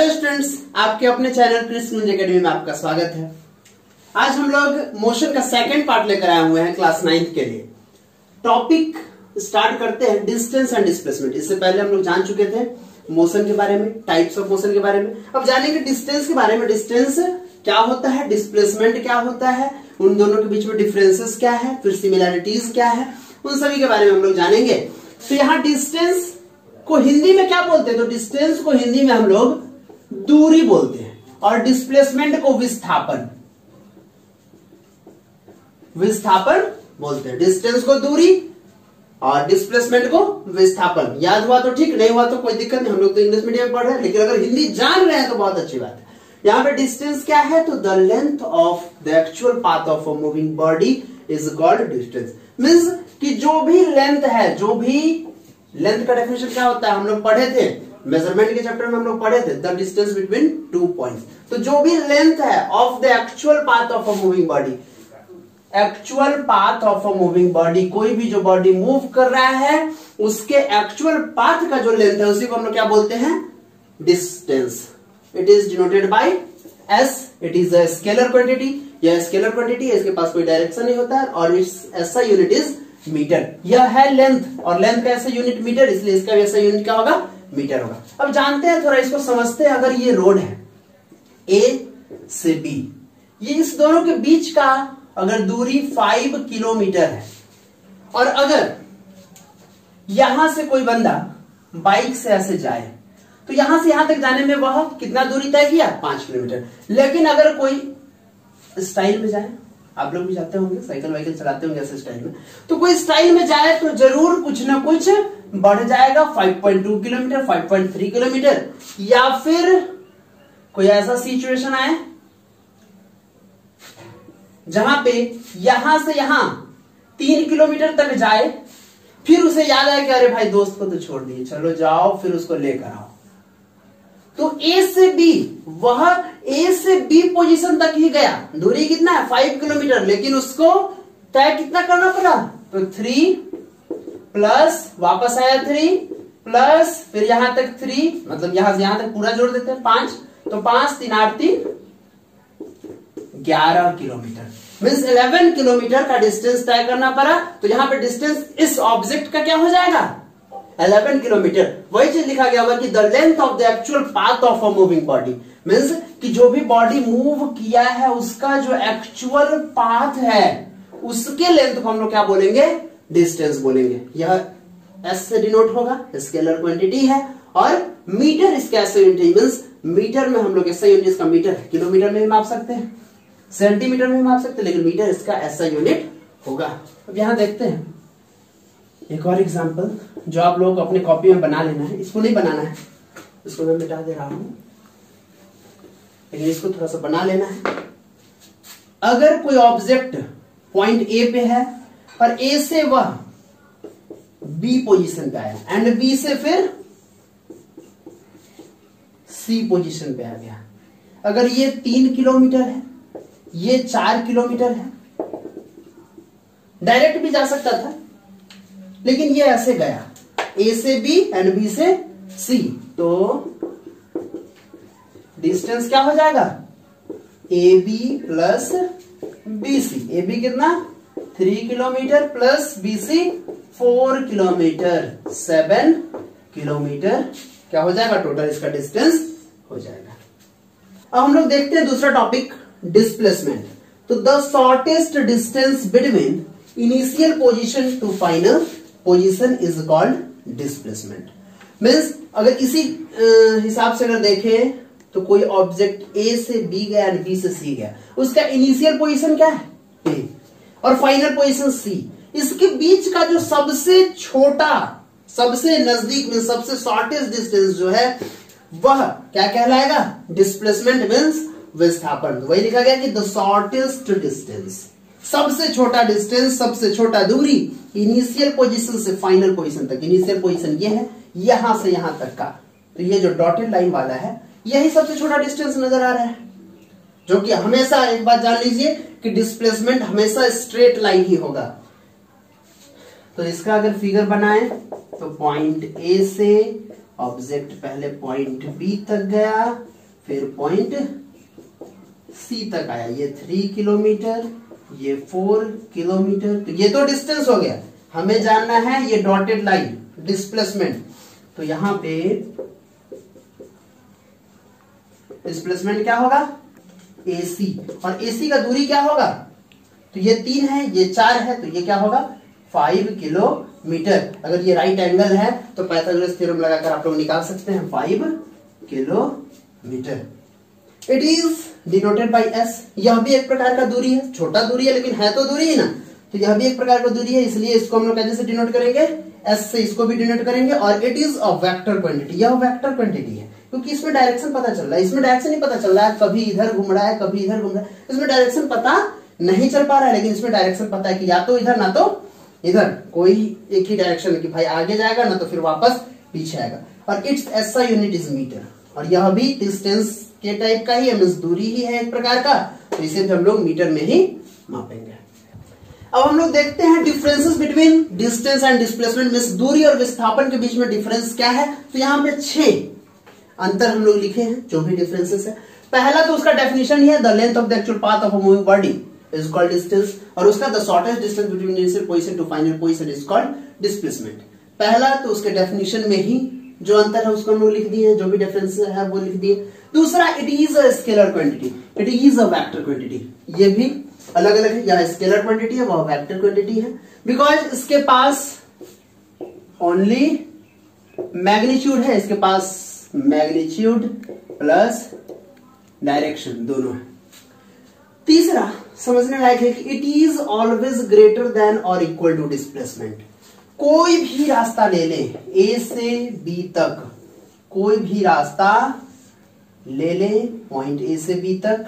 Hello students, आपके अपने channel Krishna academy में आपका स्वागत है। आज हम लोग मोशन का सेकंड पार्ट लेकर आए हुए हैं क्लास 9 के लिए। टॉपिक स्टार्ट करते हैं डिस्टेंस एंड डिस्प्लेसमेंट। इससे पहले हम लोग जान चुके थे मोशन के बारे में, टाइप्स ऑफ मोशन के बारे में। अब जानेंगे डिस्टेंस के बारे में। डिस्टेंस क्या होता है, डिस्प्लेसमेंट क्या होता है, उन दोनों के बीच में डिफरेंसेस क्या है, फिर सिमिलैरिटीज क्या है, उन सभी के बारे में हम लोग जानेंगे। तो यहाँ डिस्टेंस को हिंदी में क्या बोलते हैं? तो डिस्टेंस को हिंदी में हम लोग दूरी बोलते हैं और डिस्प्लेसमेंट को विस्थापन बोलते हैं। डिस्टेंस को दूरी और डिस्प्लेसमेंट को विस्थापन। याद हुआ तो ठीक, नहीं हुआ तो कोई दिक्कत नहीं, हम लोग तो इंग्लिश मीडियम में पढ़ रहे हैं, लेकिन अगर हिंदी जान रहे हैं तो बहुत अच्छी बात है। यहाँ पे डिस्टेंस क्या है? तो the length of the actual path of a moving body is called distance. Means कि जो भी लेंथ है, जो भी लेंथ का डेफिनेशन क्या होता है हम लोग पढ़े थे, मेजरमेंट के चैप्टर में हम लोग पढ़े थे, the distance between two points. तो जो भी लेंथ है of the actual path of a moving body, actual path of a moving body, कोई भी जो बॉडी मूव कर रहा है उसके एक्चुअल पाथ का जो लेंथ है उसी को हम लोग क्या बोलते हैं? Distance. It is denoted by S. It is a scalar quantity. यह स्केलर क्वांटिटी है, इसके पास कोई डायरेक्शन नहीं होता है और इट्स ऐसा यूनिट इज मीटर। यह है लेंथ और लेंथ का ऐसा यूनिट मीटर, इसलिए इसका भी ऐसा यूनिट क्या होगा? मीटर होगा। अब जानते हैं, थोड़ा इसको समझते हैं। अगर ये रोड है ए से बी, ये इस दोनों के बीच का अगर दूरी 5 किलोमीटर है और अगर यहां से कोई बंदा बाइक से ऐसे जाए तो यहां से यहां तक जाने में वह कितना दूरी तय किया? 5 किलोमीटर। लेकिन अगर कोई स्टाइल में जाए, आप लोग भी जाते होंगे, साइकिल वाइकिल चलाते होंगे ऐसे स्टाइल में, तो कोई स्टाइल में जाए तो जरूर कुछ ना कुछ बढ़ जाएगा। 5.2 किलोमीटर, 5.3 किलोमीटर, या फिर कोई ऐसा सिचुएशन आए जहां पे यहां से यहां 3 किलोमीटर तक जाए, फिर उसे याद आए कि अरे भाई दोस्त को तो छोड़ दिए, चलो जाओ फिर उसको लेकर आओ। तो ए से बी, वह ए से बी पोजीशन तक ही गया। दूरी कितना है? 5 किलोमीटर, लेकिन उसको तय कितना करना पड़ा? तो 3 प्लस वापस आया 3 प्लस फिर यहां तक 3, मतलब यहां से यहां तक पूरा जोड़ देते हैं 5, तो 5 3 8 3 11 किलोमीटर। मीन्स 11 किलोमीटर का डिस्टेंस तय करना पड़ा। तो यहां पे डिस्टेंस इस ऑब्जेक्ट का क्या हो जाएगा? 11 किलोमीटर। वही चीज लिखा गया हुआ कि the length of the actual path of a moving body. Means कि जो भी बॉडी मूव किया है उसका जो एक्चुअल पाथ है उसके लेंथ को हम लोग क्या बोलेंगे? डिस्टेंस बोलेंगे। यह एस से डिनोट होगा, स्केलर क्वांटिटी है, और मीटर इसका ऐसा यूनिट है। मीन्स मीटर में हम लोग ऐसा यूनिट इसका मीटर है। किलोमीटर में भी माप सकते हैं, सेंटीमीटर में भी माप सकते हैं, लेकिन मीटर इसका ऐसा यूनिट होगा। अब यहां देखते हैं एक और एग्जांपल जो आप लोग अपने कॉपी में बना लेना है। इसको नहीं बनाना है, इसको मैं मिटा दे रहा हूं, लेकिन इसको थोड़ा सा बना लेना है। अगर कोई ऑब्जेक्ट पॉइंट ए पे है और ए से वह बी पोजीशन पे आया एंड बी से फिर सी पोजीशन पे आ गया। अगर ये 3 किलोमीटर है, ये 4 किलोमीटर है, डायरेक्ट भी जा सकता था, लेकिन ये ऐसे गया ए से बी एंड बी से सी, तो डिस्टेंस क्या हो जाएगा? A B plus B C. A B कितना? 3 kilometre plus B C 4 kilometre, 7 kilometre क्या हो जाएगा? टोटल इसका डिस्टेंस हो जाएगा। अब हम लोग देखते हैं दूसरा टॉपिक, डिस्प्लेसमेंट। तो the shortest distance between initial position to final position is called displacement. Means अगर इसी हिसाब से अगर देखें तो कोई ऑब्जेक्ट ए से बी गया एंड बी से सी गया, उसका इनिशियल पोजीशन क्या है? ए, और फाइनल पोजीशन सी। इसके बीच का जो सबसे छोटा, सबसे नजदीक में सबसे शॉर्टेस्ट डिस्टेंस जो है वह क्या कहलाएगा? डिस्प्लेसमेंट मीन्स विस्थापन। वही लिखा गया कि द शॉर्टेस्ट डिस्टेंस, सबसे छोटा डिस्टेंस, सबसे छोटा दूरी इनिशियल पोजीशन से फाइनल पोजीशन तक। इनिशियल पोजीशन ये है, यहां से यहां तक का, तो ये जो डॉटेड लाइन वाला है यही सबसे छोटा डिस्टेंस नजर आ रहा है। जो कि हमेशा, एक बात जान लीजिए कि डिस्प्लेसमेंट हमेशा स्ट्रेट लाइन ही होगा। तो इसका अगर फिगर बनाए तो पॉइंट ए से ऑब्जेक्ट पहले पॉइंट बी तक गया, फिर पॉइंट सी तक आया, ये 3 किलोमीटर, ये 4 किलोमीटर। तो ये तो डिस्टेंस हो गया। हमें जानना है ये डॉटेड लाइन डिस्प्लेसमेंट। तो यहां पे डिस्प्लेसमेंट क्या होगा, AC, और AC का दूरी क्या होगा, तो ये 3 है, ये 4 है, तो ये क्या होगा 5 किलोमीटर। अगर ये राइट एंगल है तो पाइथागोरस थ्योरम लगाकर आप लोग निकाल सकते हैं 5 kilometre. It is denoted by S। यह भी एक प्रकार का दूरी है, छोटा दूरी है लेकिन है तो दूरी ही ना, तो यह भी एक प्रकार का दूरी है, इसलिए इसको हम लोग कैसे डिनोट करेंगे, S से इसको भी डिनोट करेंगे। और it is a vector quantity, यह वेक्टर क्वांटिटी है क्योंकि इसमें डायरेक्शन पता चल रहा है। इसमें डायरेक्शन नहीं पता चल रहा है, कभी इधर घूम रहा है कभी इधर घूम रहा है, इसमें डायरेक्शन पता नहीं चल पा रहा है, लेकिन इसमें डायरेक्शन पता है कि या तो इधर ना तो इधर, कोई एक ही डायरेक्शन कि भाई आगे जाएगा ना तो फिर वापस पीछे आएगा। और it's SI unit is metre, और यह भी डिस्टेंस के टाइप का ही है, मींस दूरी ही है एक प्रकार का, तो इसे भी हम लोग मीटर में ही मापेंगे। अब हम लोग देखते हैं differences between distance and displacement, means दूरी और विस्थापन के बीच में डिफरेंस क्या है। तो यहाँ पे 6 अंतर हम लोग लिखे हैं जो भी डिफरेंसेस है। पहला तो उसका डेफिनेशन ही है, the length of the actual path of a moving body is called distance, और उसका the shortest distance between initial position to final position is called displacement. पहला तो उसके डेफिनेशन में ही जो अंतर है उसको हम लोग लिख दिए, जो भी डिफरेंस है वो लिख दिए। दूसरा, it is a scalar quantity, it is a vector quantity, ये भी अलग अलग है, यह स्केलर क्वांटिटी है वह वेक्टर क्वांटिटी है, बिकॉज इसके पास ओनली मैग्नीट्यूड है, इसके पास मैग्नीट्यूड प्लस डायरेक्शन दोनों है। तीसरा समझने लायक है कि it is always greater than और इक्वल टू डिस्प्लेसमेंट। कोई भी रास्ता ले ले A से B तक, कोई भी रास्ता ले ले पॉइंट A से B तक,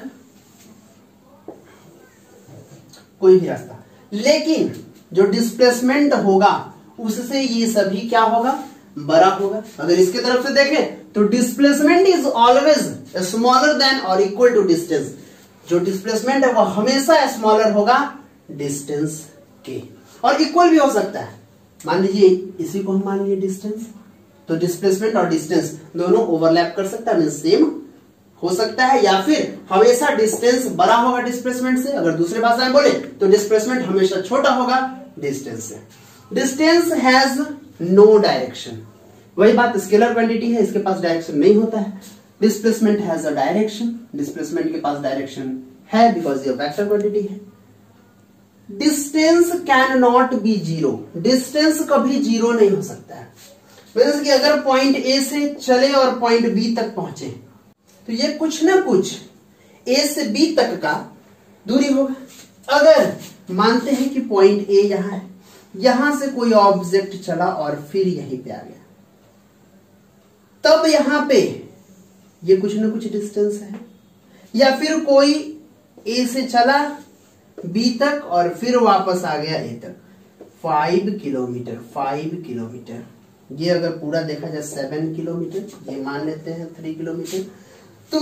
कोई भी रास्ता, लेकिन जो डिस्प्लेसमेंट होगा उससे ये सभी क्या होगा, बड़ा होगा। अगर इसके तरफ से देखें तो displacement is always smaller than और इक्वल टू डिस्टेंस। जो डिस्प्लेसमेंट है वह हमेशा स्मॉलर होगा डिस्टेंस के, और इक्वल भी हो सकता है। मान लीजिए इसी को हम मान लिए डिस्टेंस, तो डिस्प्लेसमेंट और डिस्टेंस दोनों ओवरलैप कर सकता है, सेम हो सकता है, या फिर हमेशा डिस्टेंस बड़ा होगा डिस्प्लेसमेंट से। अगर दूसरे भाषा में बोले तो डिस्प्लेसमेंट हमेशा छोटा होगा डिस्टेंस से। डिस्टेंस हैज नो डायरेक्शन, वही बात स्केलर क्वांटिटी है, इसके पास डायरेक्शन नहीं होता है। Displacement has a direction, displacement के पास डायरेक्शन है बिकॉज ये वेक्टर क्वांटिटी है। Distance can not be zero, distance कभी जीरो नहीं हो सकता है। जैसे कि अगर पॉइंट A से चले और पॉइंट B तक पहुंचे तो ये कुछ ना कुछ A से B तक का दूरी होगा। अगर मानते हैं कि पॉइंट A यहां है, यहां से कोई ऑब्जेक्ट चला और फिर यहीं पे आ गया, तब यहां पे ये कुछ ना कुछ डिस्टेंस है। या फिर कोई A से चला B तक और फिर वापस आ गया A तक, 5 किलोमीटर, 5 किलोमीटर। ये अगर पूरा देखा जाए 7 किलोमीटर, ये मान लेते हैं 3 किलोमीटर। तो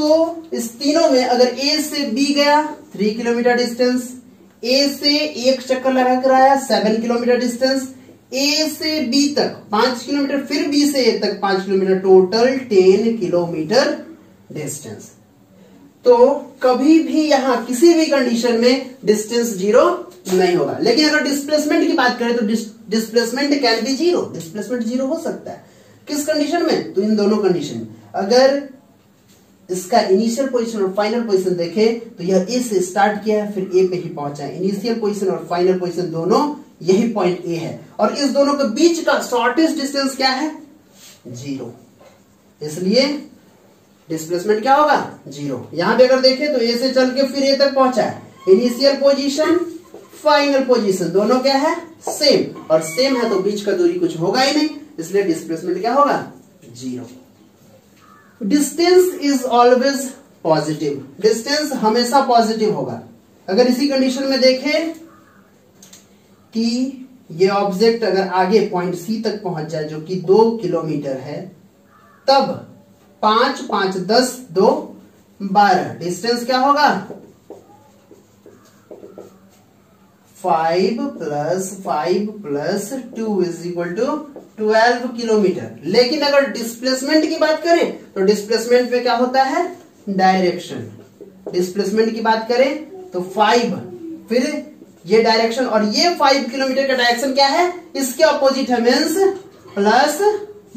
इस तीनों में अगर A से B गया 3 किलोमीटर डिस्टेंस, A से एक चक्कर लगा कर आया 7 किलोमीटर डिस्टेंस, A से B तक 5 किलोमीटर, फिर B से A तक 5 किलोमीटर, टोटल 10 किलोमीटर डिस्टेंस। तो कभी भी यहां किसी भी कंडीशन में डिस्टेंस जीरो नहीं होगा। लेकिन अगर डिस्प्लेसमेंट की बात करें तो displacement can be zero, displacement zero हो सकता है। किस कंडीशन में, तो इन दोनों कंडीशन में। अगर इसका इनिशियल पोजीशन और फाइनल पोजीशन देखें तो यह A से स्टार्ट किया है फिर A पे ही पहुंचा है। इनिशियल पोजीशन और फाइनल पोजीशन दोनों यही पॉइंट A है, और इस दोनों के बीच का शॉर्टेस्ट डिस्टेंस क्या है, जीरो। इसलिए डिस्प्लेसमेंट क्या होगा, जीरो। यहां पे अगर देखें तो A से चल के फिर A तक पहुंचा है, इनिशियल पोजीशन फाइनल पोजीशन दोनों क्या है, सेम, और सेम है तो बीच का दूरी कुछ होगा ही नहीं, इसलिए डिस्प्लेसमेंट क्या होगा, zero. Distance is always positive, distance हमेशा पॉजिटिव होगा। अगर इसी कंडीशन में देखें कि ये ऑब्जेक्ट अगर आगे पॉइंट C तक पहुंच जाए जो कि 2 किलोमीटर है, तब 5 5 10 2 12, डिस्टेंस क्या होगा, 5 + 2 = 12 किलोमीटर। लेकिन अगर डिस्प्लेसमेंट की बात करें तो डिस्प्लेसमेंट पे क्या होता है, डायरेक्शन, डिस्प्लेसमेंट की बात करें तो 5, फिर ये डायरेक्शन और ये 5 किलोमीटर का डायरेक्शन क्या है, इसके ऑपोजिट है, मीन्स प्लस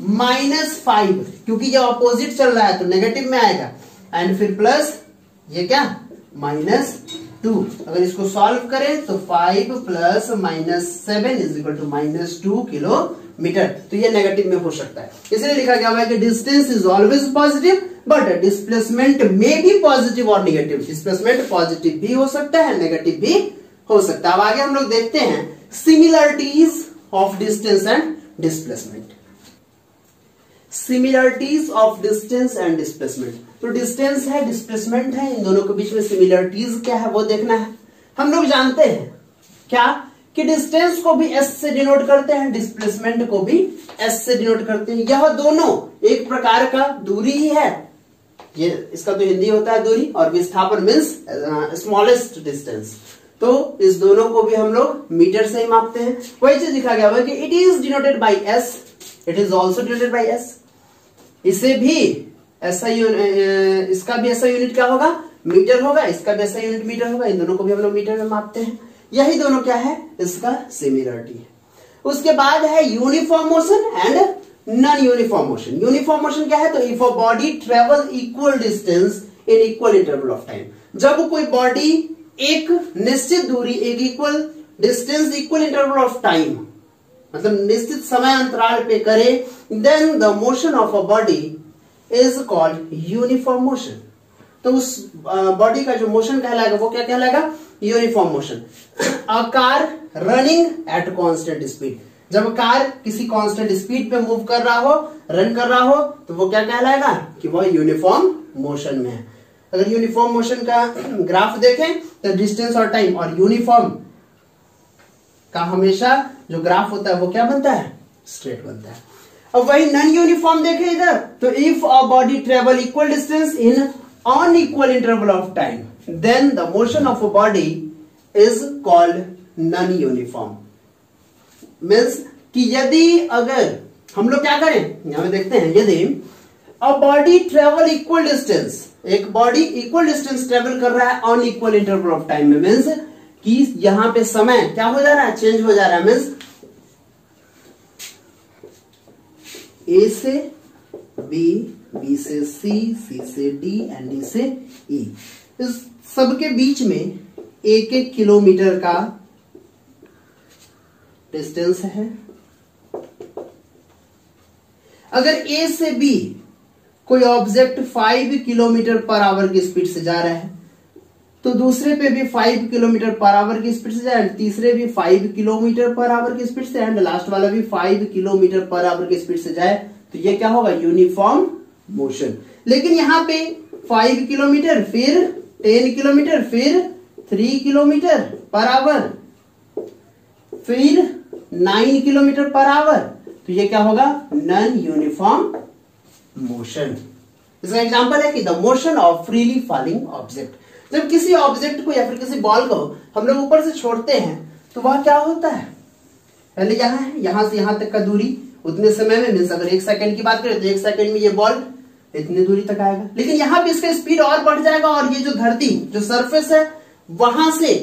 -5, क्योंकि ये ऑपोजिट चल रहा है तो नेगेटिव में आएगा, एंड फिर प्लस ये क्या -2। अगर इसको सॉल्व करें तो 5 + -7 = -2 किलोमीटर, तो ये नेगेटिव में हो सकता है। इसलिए लिखा गया हुआ है कि distance is always positive but displacement में भी पॉजिटिव और नेगेटिव, डिस्प्लेसमेंट पॉजिटिव भी हो सकता है, नेगेटिव भी हो सकता है। अब आगे हम लोग देखते हैं similarities of distance and displacement. Similarities of distance and displacement, तो डिस्टेंस है, डिस्प्लेसमेंट है, इन दोनों के बीच में सिमिलरिटीज क्या है वो देखना है। हम लोग जानते हैं क्या कि डिस्टेंस को भी s से डिनोट करते हैं, डिस्प्लेसमेंट को भी s से डिनोट करते हैं। यह दोनों एक प्रकार का दूरी ही है, ये इसका तो हिंदी होता है दूरी, और विस्थापन मीन्स स्मॉलेस्ट डिस्टेंस, तो इस दोनों को भी हम लोग मीटर से ही मापते हैं। वही चीज लिखा गया हुआ कि it is denoted by s, it is also denoted by s। इसे भी ऐसा इसका भी ऐसा यूनिट क्या होगा, मीटर होगा, इसका भी ऐसा यूनिट मीटर होगा, इन दोनों को भी हम लोग मीटर में मापते हैं। यही दोनों क्या है, इसका सिमिलरिटी है। उसके बाद है uniform motion and non uniform motion. Uniform motion क्या है, तो if a body travel equal distance in equal interval of time, जब कोई बॉडी एक निश्चित दूरी, एक equal distance equal interval of time, मतलब निश्चित समय अंतराल पे करे, then the motion of a body is called uniform motion. तो उस बॉडी का जो मोशन कहलाएगा वो क्या कहलाएगा, uniform motion. A car running at constant speed, जब कार किसी कांस्टेंट स्पीड पे मूव कर रहा हो, रन कर रहा हो, तो वो क्या कहलाएगा कि वो यूनिफॉर्म मोशन में है। अगर यूनिफॉर्म मोशन का ग्राफ देखें तो डिस्टेंस और टाइम और यूनिफॉर्म का हमेशा जो ग्राफ होता है वो क्या बनता है, स्ट्रेट बनता है। अब वही नॉन यूनिफॉर्म देखें इधर, तो if a body travel equal distance in unequal interval of time, then the motion of a body is called non uniform. Means कि यदि अगर हम लोग क्या करें, यहां पे देखते हैं, यदि अ बॉडी ट्रेवल इक्वल डिस्टेंस, एक बॉडी इक्वल डिस्टेंस ट्रेवल कर रहा है अनइक्वल इंटरवल ऑफ टाइम में, मीन्स कि यहां पे समय क्या हो जा रहा है, चेंज हो जा रहा है। मीन्स ए से बी, बी से सी, सी से डी एंड डी से ई, इस सबके बीच में 1-1 किलोमीटर का डिस्टेंस है। अगर ए से बी कोई ऑब्जेक्ट 5 किलोमीटर पर आवर की स्पीड से जा रहा है, तो दूसरे पे भी 5 किलोमीटर पर आवर की स्पीड से जाए, तीसरे भी 5 किलोमीटर पर आवर की स्पीड से, एंड लास्ट वाला भी 5 किलोमीटर पर आवर की स्पीड से जाए, तो ये क्या होगा, यूनिफॉर्म मोशन। लेकिन यहां पे 5 किलोमीटर, फिर 10 किलोमीटर, फिर 3 किलोमीटर पर आवर, फिर 9 किलोमीटर पर आवर, तो ये क्या होगा, नॉन यूनिफॉर्म मोशन। इसका एग्जांपल है कि the motion of freely falling object, जब किसी ऑब्जेक्ट को या फिर किसी बॉल को हम लोग ऊपर से छोड़ते हैं तो वह क्या होता है, पहले यहां है, यहां से यहां तक का दूरी उतने समय में, मीन्स अगर 1 सेकंड की बात करें तो 1 सेकंड में ये बॉल इतनी दूरी तक आएगा। लेकिन यहां पे इसका स्पीड और बढ़ जाएगा और ये जो धरती, जो सरफेस है, वहां से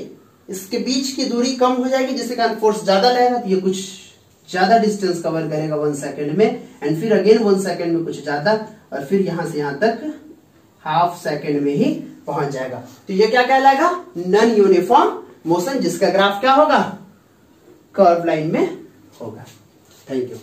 इसके बीच की दूरी कम हो जाएगी, जिससे कारण फोर्स ज्यादा लगेगा, तो ये कुछ ज्यादा डिस्टेंस कवर करेगा 1 सेकंड में, एंड फिर अगेन 1 सेकंड में कुछ ज्यादा, और फिर यहां से यहां तक हाफ सेकंड में ही पहुंच जाएगा। तो ये क्या कहलाएगा, नॉन यूनिफॉर्म मोशन, जिसका ग्राफ क्या होगा, कर्व लाइन में होगा। Thank you.